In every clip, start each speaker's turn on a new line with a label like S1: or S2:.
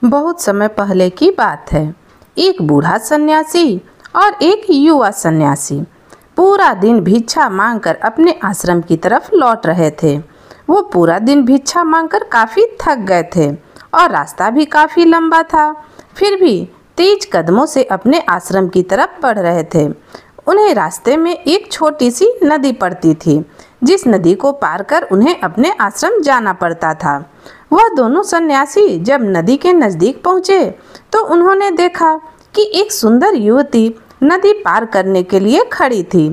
S1: बहुत समय पहले की बात है। एक बूढ़ा सन्यासी और एक युवा सन्यासी पूरा दिन भिक्षा मांगकर अपने आश्रम की तरफ लौट रहे थे। वो पूरा दिन भिक्षा मांगकर काफ़ी थक गए थे और रास्ता भी काफ़ी लंबा था। फिर भी तेज कदमों से अपने आश्रम की तरफ बढ़ रहे थे। उन्हें रास्ते में एक छोटी सी नदी पड़ती थी, जिस नदी को पार कर उन्हें अपने आश्रम जाना पड़ता था। वह दोनों सन्यासी जब नदी के नज़दीक पहुँचे तो उन्होंने देखा कि एक सुंदर युवती नदी पार करने के लिए खड़ी थी,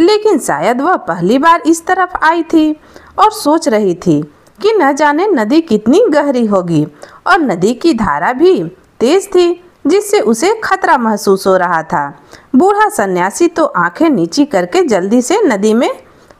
S1: लेकिन शायद वह पहली बार इस तरफ आई थी और सोच रही थी कि न जाने नदी कितनी गहरी होगी, और नदी की धारा भी तेज थी, जिससे उसे खतरा महसूस हो रहा था। बूढ़ा सन्यासी तो आंखें नीची करके जल्दी से नदी में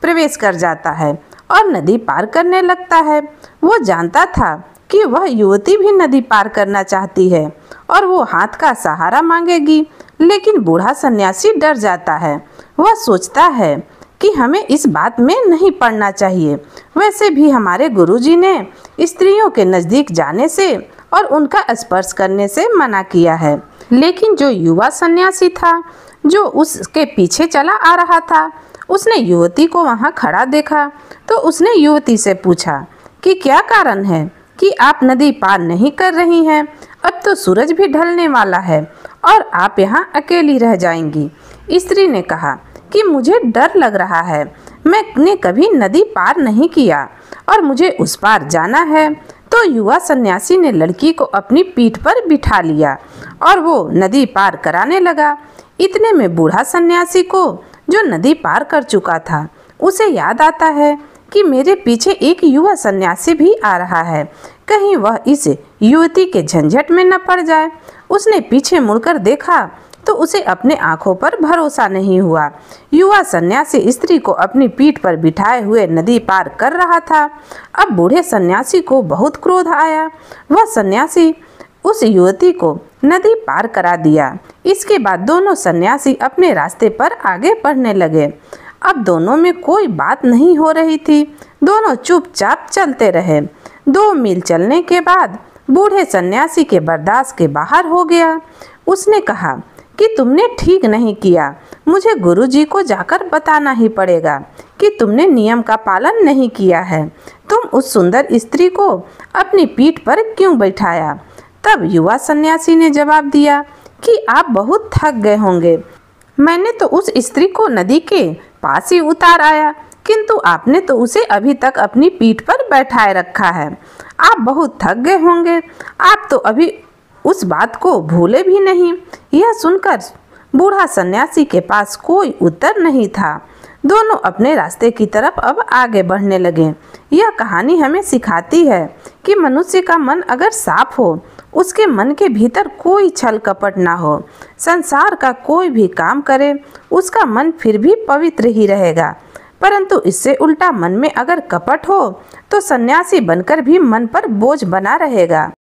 S1: प्रवेश कर जाता है और नदी पार करने लगता है। वो जानता था कि वह युवती भी नदी पार करना चाहती है और वो हाथ का सहारा मांगेगी, लेकिन बूढ़ा सन्यासी डर जाता है। वह सोचता है कि हमें इस बात में नहीं पड़ना चाहिए। वैसे भी हमारे गुरुजी ने स्त्रियों के नज़दीक जाने से और उनका स्पर्श करने से मना किया है। लेकिन जो युवा सन्यासी था, जो उसके पीछे चला आ रहा था, उसने युवती को वहां खड़ा देखा तो उसने युवती से पूछा कि क्या कारण है कि आप नदी पार नहीं कर रही हैं। अब तो सूरज भी ढलने वाला है और आप यहाँ अकेली रह जाएंगी। स्त्री ने कहा कि मुझे डर लग रहा है, मैंने कभी नदी पार नहीं किया और मुझे उस पार जाना है। तो युवा सन्यासी ने लड़की को अपनी पीठ पर बिठा लिया और वो नदी पार कराने लगा। इतने में बूढ़ा सन्यासी को, जो नदी पार कर चुका था, उसे याद आता है कि मेरे पीछे एक युवा सन्यासी भी आ रहा है, कहीं वह इस युवती के झंझट में न पड़ जाए। उसने पीछे मुड़कर देखा तो उसे अपने आंखों पर भरोसा नहीं हुआ। युवा सन्यासी स्त्री को अपनी पीठ पर बिठाए हुए नदी पार कर रहा था। अब बूढ़े सन्यासी को बहुत क्रोध आया। वह सन्यासी उस युवती को नदी पार करा दिया। इसके बाद दोनों सन्यासी अपने रास्ते पर आगे बढ़ने लगे। अब दोनों में कोई बात नहीं हो रही थी, दोनों चुपचाप चलते रहे। 2 मील चलने के बाद बूढ़े सन्यासी के बर्दाश्त के बाहर हो गया। उसने कहा कि तुमने ठीक नहीं किया, मुझे गुरुजी को जाकर बताना ही पड़ेगा कि तुमने नियम का पालन नहीं किया है। तुम उस सुंदर स्त्री को अपनी पीठ पर क्यों बैठाया? तब युवा सन्यासी ने जवाब दिया कि आप बहुत थक गए होंगे, मैंने तो उस स्त्री को नदी के पास ही उतार आया, किंतु आपने तो उसे अभी तक अपनी पीठ पर बैठाए रखा है। आप बहुत थक गए होंगे, आप तो अभी उस बात को भूले भी नहीं। यह सुनकर बूढ़ा सन्यासी के पास कोई उत्तर नहीं था। दोनों अपने रास्ते की तरफ अब आगे बढ़ने लगे। यह कहानी हमें सिखाती है कि मनुष्य का मन अगर साफ हो, उसके मन के भीतर कोई छल कपट ना हो, संसार का कोई भी काम करे, उसका मन फिर भी पवित्र ही रहेगा। परंतु इससे उल्टा मन में अगर कपट हो तो सन्यासी बनकर भी मन पर बोझ बना रहेगा।